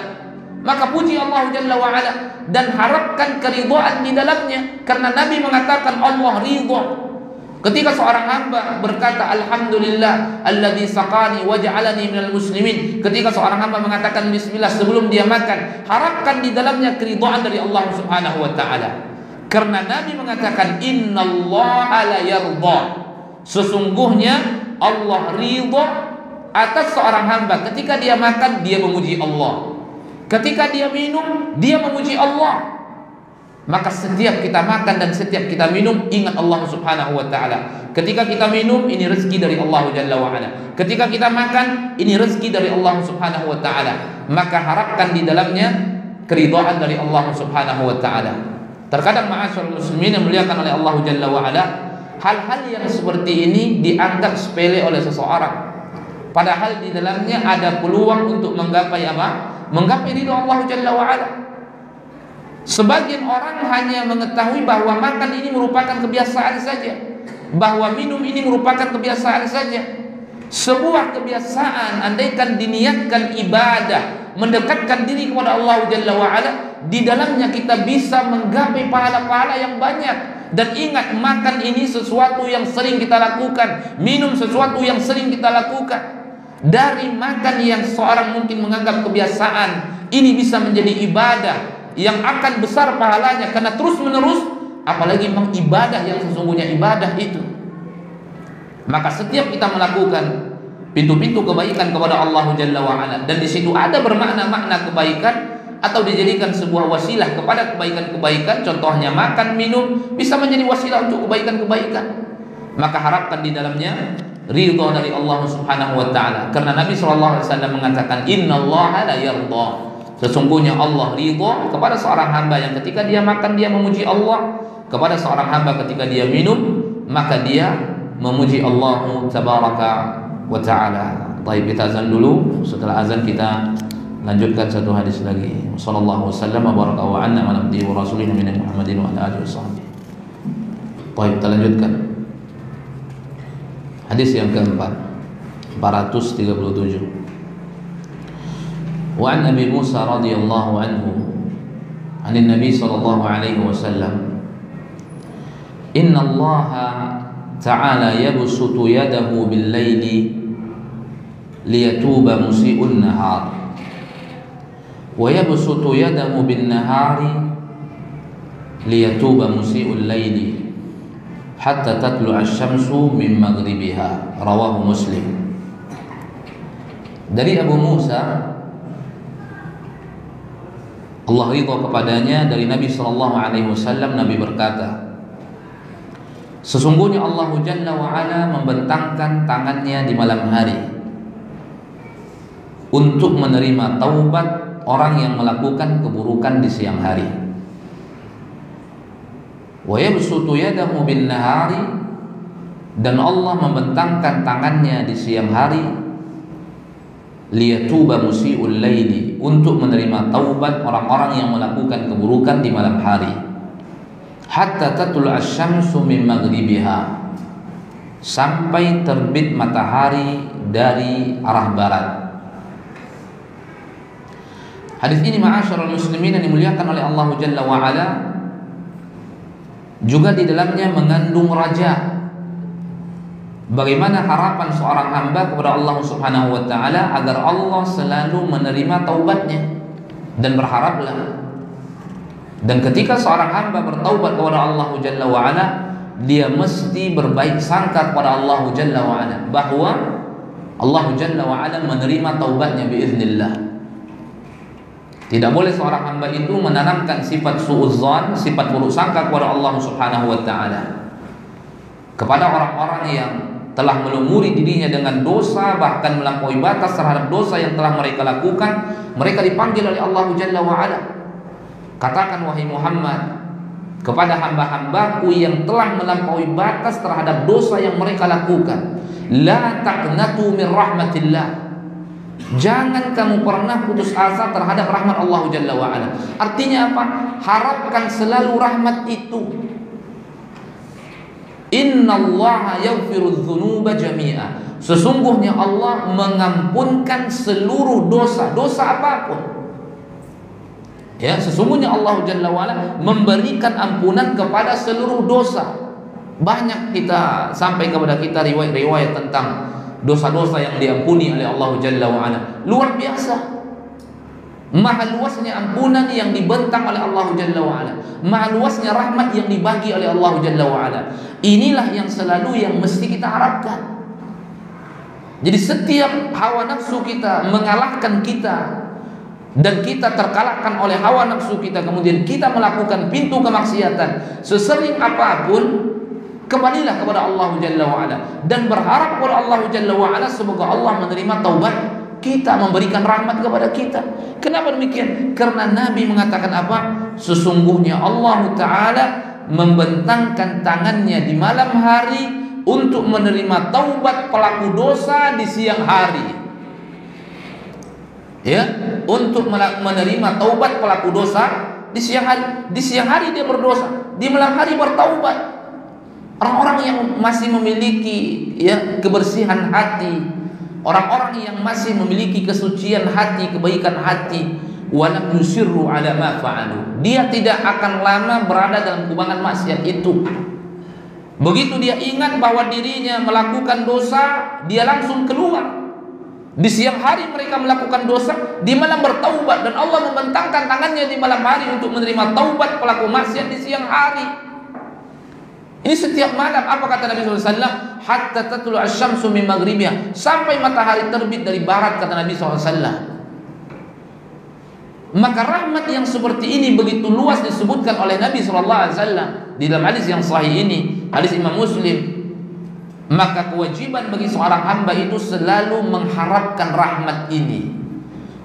Maka puji Allah Jalla wa Ala dan harapkan keridhaan di dalamnya, karena Nabi mengatakan Allah ridha. Ketika seorang hamba berkata alhamdulillah alladzi saqani wa ja'alani minal muslimin, ketika seorang hamba mengatakan bismillah sebelum dia makan, harapkan di dalamnya keridhaan dari Allah Subhanahu wa taala. Karena Nabi mengatakan innallaha la yardha, sesungguhnya Allah ridha atas seorang hamba ketika dia makan dia memuji Allah, ketika dia minum dia memuji Allah. Maka setiap kita makan dan setiap kita minum, ingat Allah Subhanahu wa taala. Ketika kita minum, ini rezeki dari Allah Jalla wa Ala. Ketika kita makan, ini rezeki dari Allah Subhanahu wa taala. Maka harapkan di dalamnya keridhaan dari Allah Subhanahu wa taala. Terkadang ma'asyarul muslimin yang dimuliakan oleh Allah Jalla wa Ala, hal-hal yang seperti ini dianggap sepele oleh seseorang, padahal di dalamnya ada peluang untuk menggapai apa? Menggapai ridha Allah Jalla wa Ala. Sebagian orang hanya mengetahui bahwa makan ini merupakan kebiasaan saja, bahwa minum ini merupakan kebiasaan saja. Sebuah kebiasaan andaikan diniatkan ibadah, mendekatkan diri kepada Allah Jalla wa Ala, di dalamnya kita bisa menggapai pahala-pahala yang banyak. Dan ingat, makan ini sesuatu yang sering kita lakukan, minum sesuatu yang sering kita lakukan. Dari makan yang seorang mungkin menganggap kebiasaan, ini bisa menjadi ibadah yang akan besar pahalanya karena terus menerus, apalagi memang ibadah yang sesungguhnya ibadah itu. Maka setiap kita melakukan pintu-pintu kebaikan kepada Allah Jalla wa Ala, dan di situ ada bermakna-makna kebaikan atau dijadikan sebuah wasilah kepada kebaikan-kebaikan, contohnya makan, minum bisa menjadi wasilah untuk kebaikan-kebaikan, maka harapkan di dalamnya ridha dari Allah Subhanahu wa taala. Karena Nabi sallallahu alaihi wasallam mengatakan innallaha la yardha, sesungguhnya Allah ridha kepada seorang hamba yang ketika dia makan dia memuji Allah, kepada seorang hamba ketika dia minum maka dia memuji Allah tabaraka wa ta'ala. Baik, kita azan dulu, setelah azan kita lanjutkan satu hadis lagi. Sallallahu wasallam wa baraka wa anna ala abdihi wa rasulih nabiyina Muhammadin wa ala alihi washabbihi. Baik, kita lanjutkan hadis yang keempat, 437. Wa an Abi Musa radhiyallahu anhu an Nabi sallallahu alaihi wasallam, inna Allah ta'ala yabsutu yadahu bil laili liyatuba musii'un nahar wa yabsutu yadahu bin nahari liyatuba musii'ul laili hatta tatlu'a asy-syamsu min maghribiha, rawahu Muslim. Dari Abu Musa, Allah ridha kepadanya, dari Nabi sallallahu alaihi wasallam, Nabi berkata, sesungguhnya Allah Jalla wa Ala membentangkan tangannya di malam hari untuk menerima taubat orang yang melakukan keburukan di siang hari. Wa yabsutu yadahu bin nahari, dan Allah membentangkan tangannya di siang hari liyatuba musii'ul laili, untuk menerima taubat orang-orang yang melakukan keburukan di malam hari, hatta tatlu'a asy-syamsu min maghribiha, sampai terbit matahari dari arah barat. Hadis ini ma'asyarul muslimin yang dimuliakan oleh Allah Jalla wa Ala, juga di dalamnya mengandung raja. Bagaimana harapan seorang hamba kepada Allah Subhanahu wa taala agar Allah selalu menerima taubatnya, dan berharaplah. Dan ketika seorang hamba bertaubat kepada Allah Jalla wa Ala, dia mesti berbaik sangka kepada Allah Jalla wa Ala bahwa Allah Jalla wa Ala menerima taubatnya biiznillah. Tidak boleh seorang hamba itu menanamkan sifat suudzon, sifat buruk sangka kepada Allah Subhanahu wa taala, kepada orang-orang yang telah melumuri dirinya dengan dosa, bahkan melampaui batas terhadap dosa yang telah mereka lakukan. Mereka dipanggil oleh Allah Jalla wa Ala, katakan wahai Muhammad kepada hamba-hambaku yang telah melampaui batas terhadap dosa yang mereka lakukan, la taqnatu min rahmatillah, Jangan kamu pernah putus asa terhadap rahmat Allah Jalla wa'ala. Artinya apa? Harapkan selalu rahmat itu. Innallaha yaghfiru dzunuba jami'a. Sesungguhnya Allah mengampunkan seluruh dosa, dosa apapun. Ya, sesungguhnya Allah Jalla wa'ala memberikan ampunan kepada seluruh dosa. Banyak kita sampai kepada kita riwayat-riwayat tentang dosa-dosa yang diampuni oleh Allah Jalla wa'ala. Luar biasa. Maha luasnya ampunan yang dibentang oleh Allah Jalla wa'ala. Maha luasnya rahmat yang dibagi oleh Allah Jalla wa'ala. Inilah yang selalu yang mesti kita harapkan. Jadi setiap hawa nafsu kita mengalahkan kita, dan kita terkalahkan oleh hawa nafsu kita, kemudian kita melakukan pintu kemaksiatan sesering apapun, kembalilah kepada Allah Jalla wa'ala dan berharap kepada Allah Jalla wa'ala semoga Allah menerima taubat kita, memberikan rahmat kepada kita. Kenapa demikian? Karena Nabi mengatakan apa? Sesungguhnya Allah Ta'ala membentangkan tangannya di malam hari untuk menerima taubat pelaku dosa di siang hari. Ya, untuk menerima taubat pelaku dosa di siang hari. Di siang hari dia berdosa, di malam hari bertaubat. Orang-orang yang masih memiliki ya kebersihan hati, orang-orang yang masih memiliki kesucian hati, kebaikan hati, walam yusirru ala ma fa'alu. Dia tidak akan lama berada dalam kubangan maksiat itu. Begitu dia ingat bahwa dirinya melakukan dosa, dia langsung keluar. Di siang hari mereka melakukan dosa, di malam bertaubat, dan Allah membentangkan tangannya di malam hari untuk menerima taubat pelaku maksiat di siang hari. Ini setiap malam. Apa kata Nabi SAW? Hatta tatlu asyamsu min maghribiha, sampai matahari terbit dari barat, kata Nabi SAW. Maka rahmat yang seperti ini begitu luas disebutkan oleh Nabi SAW di dalam hadis yang sahih ini, hadis Imam Muslim. Maka kewajiban bagi seorang hamba itu selalu mengharapkan rahmat ini,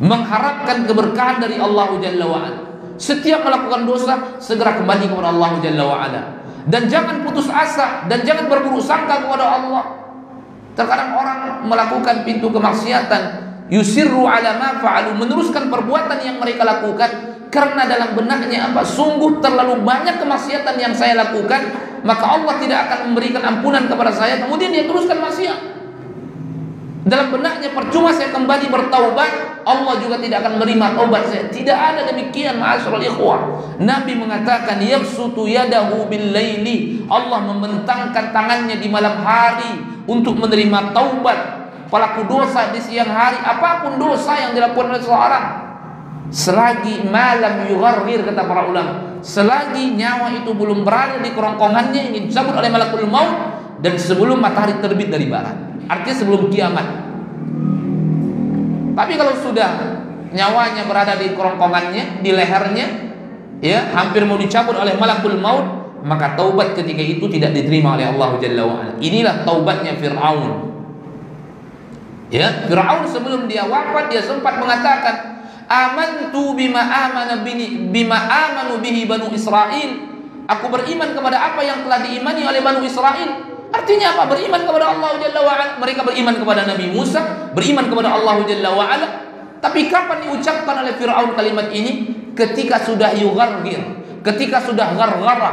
mengharapkan keberkahan dari Allah Jalla wa'ala. Setiap melakukan dosa, segera kembali kepada Allah Jalla wa'ala, dan jangan putus asa dan jangan berburuk sangka kepada Allah. Terkadang orang melakukan pintu kemaksiatan, yusirru ala ma fa'alu, meneruskan perbuatan yang mereka lakukan karena dalam benaknya apa? Sungguh terlalu banyak kemaksiatan yang saya lakukan, maka Allah tidak akan memberikan ampunan kepada saya. Kemudian dia teruskan maksiat. Dalam benaknya percuma saya kembali bertaubat, Allah juga tidak akan menerima taubat saya. Tidak ada demikian, ma'asyiral ikhwah. Nabi mengatakan yabsutu yadahu bil laili, Allah membentangkan tangannya di malam hari untuk menerima taubat pelaku dosa di siang hari. Apapun dosa yang dilakukan oleh seseorang, selagi malam yugharrir, kata para ulama, selagi nyawa itu belum berada di kerongkongannya, ingin dicabut oleh malakul maut, dan sebelum matahari terbit dari barat, artinya sebelum kiamat. Tapi kalau sudah nyawanya berada di kerongkongannya, di lehernya, ya hampir mau dicabut oleh malakul maut, maka taubat ketika itu tidak diterima oleh Allah Jalla wa'ala. Inilah taubatnya Fir'aun. Ya, Fir'aun sebelum dia wafat, dia sempat mengatakan, amantu bima amanu bihi Banu Israel. Aku beriman kepada apa yang telah diimani oleh Banu Israel. Artinya apa? Beriman kepada Allah Jalla wa'ala. Mereka beriman kepada Nabi Musa, beriman kepada Allah Jalla wa'ala. Tapi kapan diucapkan oleh Fir'aun kalimat ini? Ketika sudah yughargir, ketika sudah gargara,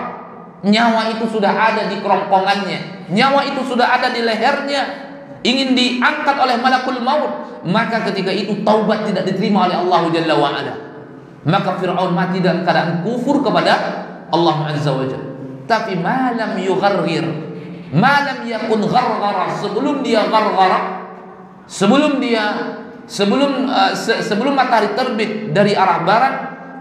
nyawa itu sudah ada di kerongkongannya, nyawa itu sudah ada di lehernya, ingin diangkat oleh malakul maut. Maka ketika itu taubat tidak diterima oleh Allah Jalla wa'ala. Maka Fir'aun mati dalam keadaan kufur kepada Allah Azza wa Jalla. Tapi malam yughargir, malam yakun ghargara, sebelum dia ghargara, sebelum matahari terbit dari arah barat,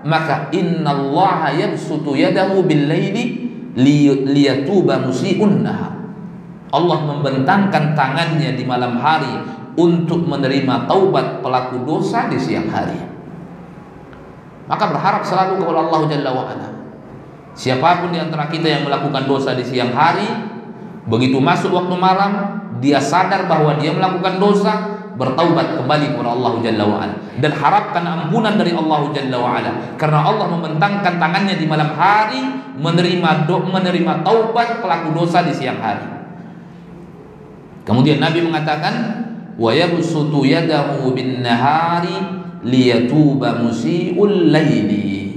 maka innallaha yabsutu yadahu bil laili liyatuba musii'un nahar. Allah membentangkan tangannya di malam hari untuk menerima taubat pelaku dosa di siang hari. Maka berharap selalu kepada Allah Jalla wa'ala. Siapapun di antara kita yang melakukan dosa di siang hari, begitu masuk waktu malam, dia sadar bahwa dia melakukan dosa, bertaubat kembali kepada Allah Jalla wa'ala, dan harapkan ampunan dari Allah Jalla wa'ala, karena Allah membentangkan tangannya di malam hari menerima taubat pelaku dosa di siang hari. Kemudian Nabi mengatakan, wa yabsutu yadahu bin nahari liyatuba musii'ul laili.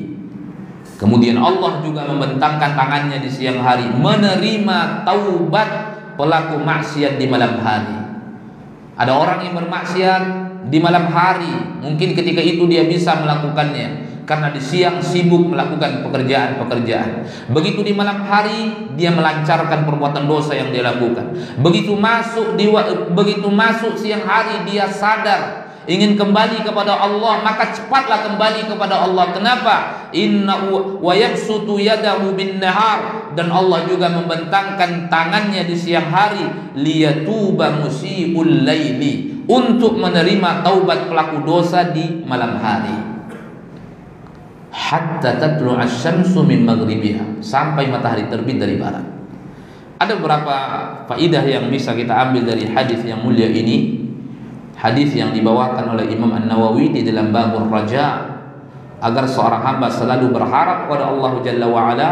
Kemudian Allah juga membentangkan tangannya di siang hari menerima taubat pelaku maksiat di malam hari. Ada orang yang bermaksiat di malam hari, mungkin ketika itu dia bisa melakukannya karena di siang sibuk melakukan pekerjaan-pekerjaan. Begitu di malam hari dia melancarkan perbuatan dosa yang dia lakukan. Begitu masuk siang hari dia sadar ingin kembali kepada Allah, maka cepatlah kembali kepada Allah. Kenapa? Innahu wa yabsutu yadahu bin nahar, dan Allah juga membentangkan tangannya di siang hari liyatuba musii'ul laili, untuk menerima taubat pelaku dosa di malam hari. Hatta tatlu'a asy-syamsu min maghribiha, sampai matahari terbit dari barat. Ada beberapa faidah yang bisa kita ambil dari hadis yang mulia ini. Hadis yang dibawakan oleh Imam An-Nawawi di dalam Babur Raja, agar seorang hamba selalu berharap kepada Allah Jalla wa'ala,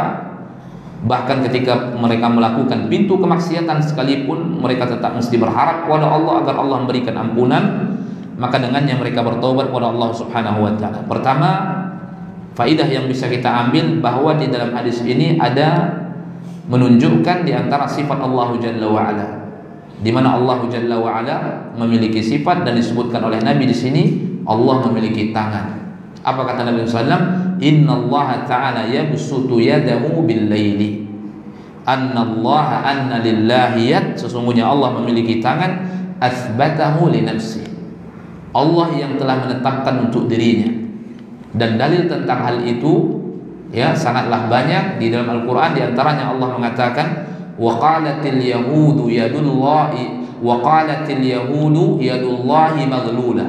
bahkan ketika mereka melakukan pintu kemaksiatan sekalipun mereka tetap mesti berharap kepada Allah agar Allah memberikan ampunan. Maka dengannya mereka bertobat kepada Allah Subhanahu wa ta'ala. Pertama, faidah yang bisa kita ambil bahwa di dalam hadis ini ada menunjukkan di antara sifat Allah Jalla wa'ala, di mana Allah Jalla wa'ala memiliki sifat, dan disebutkan oleh Nabi di sini Allah memiliki tangan. Apa kata Nabi SAW? Inna Allah ta'ala yabsutu yadahu bil laili, anna lillahi yad, sesungguhnya Allah memiliki tangan, athbatahu li nafsi, Allah yang telah menetapkan untuk dirinya. Dan dalil tentang hal itu ya sangatlah banyak di dalam Al-Quran. Di antaranya Allah mengatakan wa qalatil yahudu yadullahi maghlula.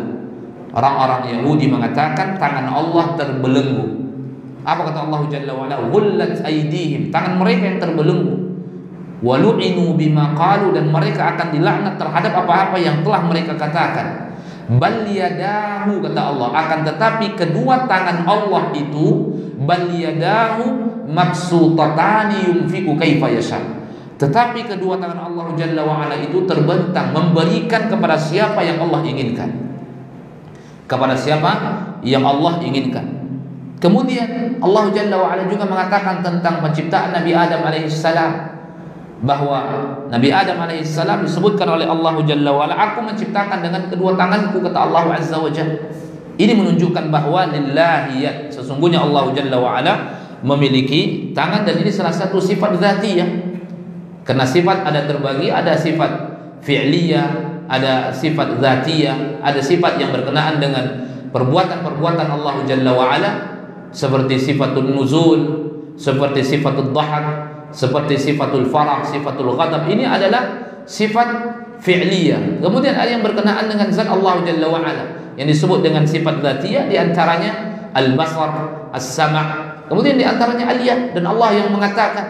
Orang-orang Yahudi mengatakan tangan Allah terbelenggu. Apa kata Allah Jalla wa'ala? Ghullat aydihim, tangan mereka yang terbelenggu. Wa lu'inu bima qalu, dan mereka akan dilaknat terhadap apa-apa yang telah mereka katakan. Bal yadahu, kata Allah, akan tetapi kedua tangan Allah itu bal yadahu mabsutatani yunfiqu kaifa yasha, tetapi kedua tangan Allah Jalla wa'ala itu terbentang memberikan kepada siapa yang Allah inginkan, kepada siapa yang Allah inginkan. Kemudian Allah Jalla wa'ala juga mengatakan tentang penciptaan Nabi Adam alaihissalam, bahwa Nabi Adam alaihissalam disebutkan oleh Allah Jalla wa'ala, aku menciptakan dengan kedua tanganku, kata Allah Azza wa Jalla. Ini menunjukkan bahwa lillahiyat, sesungguhnya Allah Jalla wa'ala memiliki tangan, dan ini salah satu sifat dzatiyah. Karena sifat ada terbagi, ada sifat fi'liyah, ada sifat dzatiyah, ada sifat yang berkenaan dengan perbuatan-perbuatan Allah Jalla wa'ala, seperti sifatul nuzul, seperti sifatul dhahak, seperti sifatul farah, sifatul ghadab. Ini adalah sifat fi'liyah. Kemudian ada yang berkenaan dengan zat Allah Jalla wa'ala yang disebut dengan sifat dzatiyah, di antaranya al-basar, as-sama', kemudian di antaranya al-yad. Dan Allah yang mengatakan,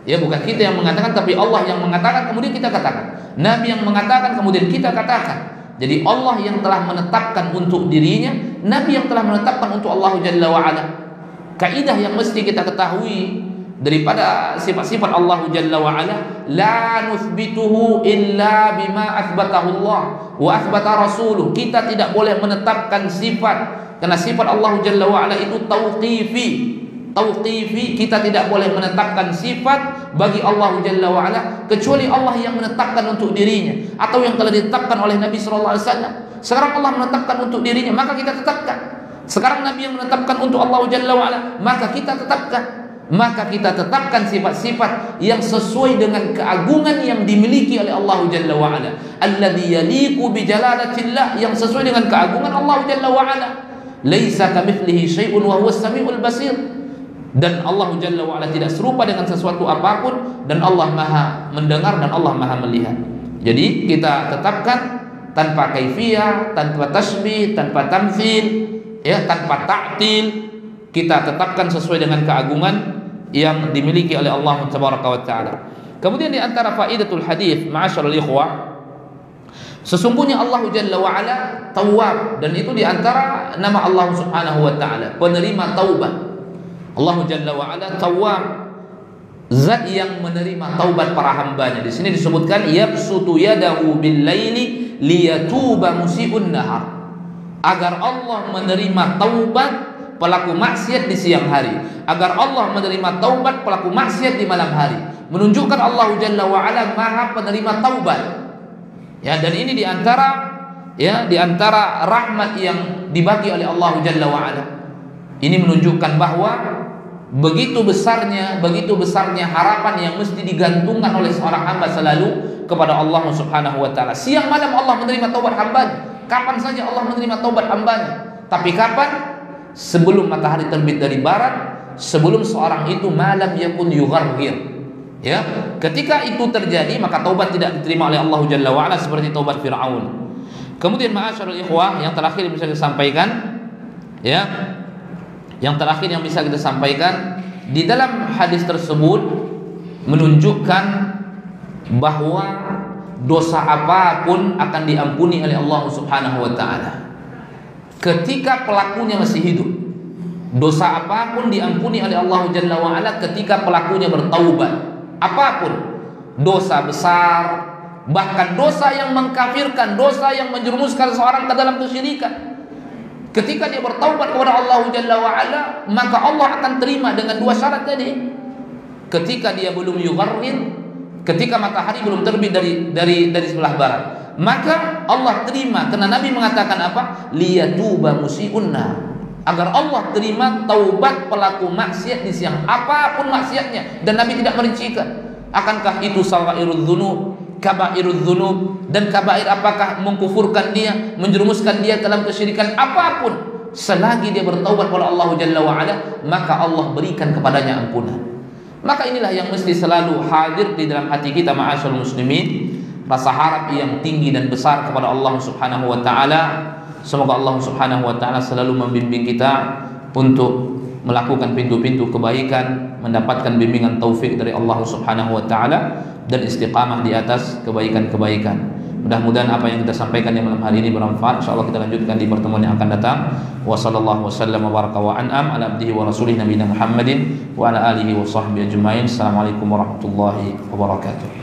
ya bukan kita yang mengatakan, tapi Allah yang mengatakan kemudian kita katakan, Nabi yang mengatakan kemudian kita katakan. Jadi Allah yang telah menetapkan untuk dirinya, Nabi yang telah menetapkan untuk Allah Jalla wa'ala. Kaidah yang mesti kita ketahui daripada sifat-sifat Allah Jalla wa'ala, la nuthbituhu illa bima athbatahu Allah wa athbata rasuluh. Kita tidak boleh menetapkan sifat, karena sifat Allah Jalla wa'ala itu tauqifi. Kita tidak boleh menetapkan sifat bagi Allah Jalla wa'ala kecuali Allah yang menetapkan untuk dirinya, atau yang telah ditetapkan oleh Nabi SAW. Sekarang Allah menetapkan untuk dirinya, maka kita tetapkan. Sekarang Nabi yang menetapkan untuk Allah Jalla wa'ala, maka kita tetapkan. Maka kita tetapkan sifat-sifat yang sesuai dengan keagungan yang dimiliki oleh Allah Jalla wa'ala, alladzi yaliqu bi jalalatillah, yang sesuai dengan keagungan Allah Jalla wa'ala. Laisa kamitslihi syai'un wa huwas samiul basir. Dan Allah Jalla wa'ala tidak serupa dengan sesuatu apapun, dan Allah Maha mendengar dan Allah Maha melihat. Jadi kita tetapkan tanpa kaifiyah, tanpa tasbih, tanpa tamtsil, ya, tanpa ta'til. Kita tetapkan sesuai dengan keagungan yang dimiliki oleh Allah Tabaraka wa Ta'ala. Kemudian di antara faidatul hadis, ma'asyiral ikhwah, sesungguhnya Allah Jalla wa'ala Tawwab, dan itu di antara nama Allah Subhanahu wa Ta'ala, penerima taubat. Allah Jalla wa'ala Tawwab, zat yang menerima taubat para hambanya. Di sini disebutkan yabsutu yadahu bil laili liyatuba musii'un nahar, agar Allah menerima taubat pelaku maksiat di siang hari, agar Allah menerima taubat pelaku maksiat di malam hari, menunjukkan Allah Jalla wa Ala Maha penerima taubat. Ya, dan ini di antara rahmat yang dibagi oleh Allah Jalla wa Ala. Ini menunjukkan bahwa begitu besarnya harapan yang mesti digantungkan oleh seorang hamba selalu kepada Allah Subhanahu wa taala. Siang malam Allah menerima taubat hambanya. Kapan saja Allah menerima taubat hambanya. Tapi kapan? Sebelum matahari terbit dari barat, sebelum seorang itu malam yakun yugharghir. Ya, ketika itu terjadi maka taubat tidak diterima oleh Allah Jalla wa Ala seperti taubat Firaun. Kemudian ma'asyiral ikhwah, yang terakhir bisa disampaikan, ya. Yang terakhir yang bisa kita sampaikan, di dalam hadis tersebut menunjukkan bahwa dosa apapun akan diampuni oleh Allah Subhanahu wa taala ketika pelakunya masih hidup. Dosa apapun diampuni oleh Allah Jalla wa Ala ketika pelakunya bertaubat. Apapun, dosa besar, bahkan dosa yang mengkafirkan, dosa yang menjerumuskan seorang ke dalam kesyirikan, ketika dia bertaubat kepada Allah Jalla wa Ala, maka Allah akan terima dengan dua syarat tadi. Ketika dia belum yugharrin, ketika matahari belum terbit dari sebelah barat, maka Allah terima, karena Nabi mengatakan apa? Liyatuba musii'unna, agar Allah terima taubat pelaku maksiat di siang apapun maksiatnya, dan Nabi tidak merincikan akankah itu sagha'irudz dzunub, kaba'irudz dzunub, dan kabair apakah mengkufurkan dia, menjerumuskan dia dalam kesyirikan, apapun selagi dia bertaubat kepada Allah Jalla wa Ala, maka Allah berikan kepadanya ampunan. Maka inilah yang mesti selalu hadir di dalam hati kita ma'asyiral muslimin, rasa harap yang tinggi dan besar kepada Allah Subhanahu wa taala. Semoga Allah Subhanahu wa taala selalu membimbing kita untuk melakukan pintu-pintu kebaikan, mendapatkan bimbingan taufik dari Allah Subhanahu wa taala, dan istiqamah di atas kebaikan-kebaikan. Mudah-mudahan apa yang kita sampaikan di malam hari ini bermanfaat. Insyaallah kita lanjutkan di pertemuan yang akan datang. Wa sallallahu wasallam wa baraka wa an'am ala abdihi wa rasulih nabiyina Muhammadin wa ala alihi wa sahbihi ajmain. Assalamualaikum warahmatullahi wabarakatuh.